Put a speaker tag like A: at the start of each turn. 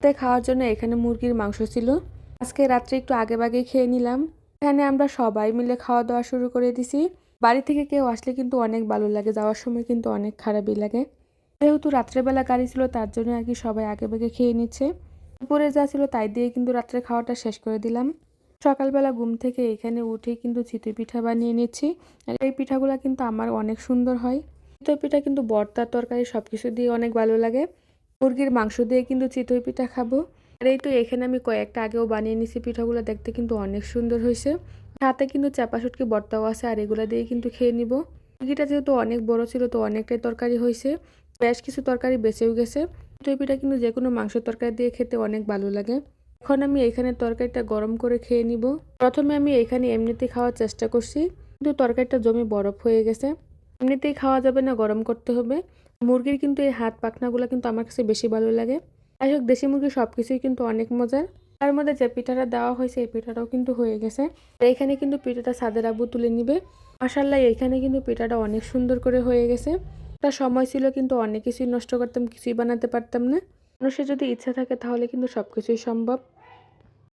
A: তাই খাওয়ার জন্য এখানে মুরগির মাংস ছিল। আজকে রাত্রে একটু আগেভাগেই খেয়ে নিলাম। এখানে আমরা সবাই মিলে খাওয়া দাওয়া শুরু করে দিছি। বাড়ি থেকে কেউ আসলে কিন্তু অনেক ভালো লাগে, যাওয়ার সময় কিন্তু অনেক খারাপই লাগে। যেহেতু রাত্রেবেলা গাড়ি ছিল তার জন্য আর কি সবাই আগেভাগে খেয়ে নিচ্ছে। দুপুরে যা ছিল তাই দিয়ে কিন্তু রাত্রে খাওয়াটা শেষ করে দিলাম। সকালবেলা ঘুম থেকে এখানে উঠেই কিন্তু চিতই পিঠা বানিয়ে নিচ্ছি। আর এই পিঠাগুলো কিন্তু আমার অনেক সুন্দর হয়। চিতই পিঠা কিন্তু ভর্তা তরকারি সবকিছু দিয়ে অনেক ভালো লাগে। মুরগির মাংস দিয়ে কিন্তু চিতই পিঠা খাবো। আর এই তো এখানে আমি কয়েকটা আগেও বানিয়ে নিছি, পিঠাগুলো দেখতে কিন্তু অনেক সুন্দর হয়েছে। সাথে কিন্তু চাপা শুটকি ভর্তাও আছে, আর এগুলা দিয়ে কিন্তু খেয়ে নিব। মুরগিটা যেহেতু অনেক বড় ছিল তো অনেকটাই তরকারি হয়েছে, বেশ কিছু তরকারি বেঁচেও গেছে। চিতই পিঠা কিন্তু যে কোনো মাংসের তরকারি দিয়ে খেতে অনেক ভালো লাগে। এখন আমি এখানে তরকারিটা গরম করে খেয়ে নিব। প্রথমে আমি এখানে এমনিতেই খাওয়ার চেষ্টা করছি, কিন্তু তরকারিটা জমে বরফ হয়ে গেছে। এমনিতেই খাওয়া যাবে না, গরম করতে হবে। মুরগির কিন্তু এই হাত পাখনাগুলো কিন্তু আমার কাছে বেশি ভালো লাগে। যাই হোক, দেশি মুরগির সবকিছুই কিন্তু অনেক মজার। তার মধ্যে যে পিঠাটা দেওয়া হয়েছে এই পিঠাটাও কিন্তু হয়ে গেছে। আর এখানে কিন্তু পিঠাটা সাদের আব্বু তুলে নিবে। মাশাআল্লাহ, এখানে কিন্তু পিঠাটা অনেক সুন্দর করে হয়ে গেছে। একটা সময় ছিল কিন্তু অনেক কিছুই নষ্ট করতাম, কিছুই বানাতে পারতাম না। মানুষের যদি ইচ্ছা থাকে তাহলে কিন্তু সবকিছুই সম্ভব।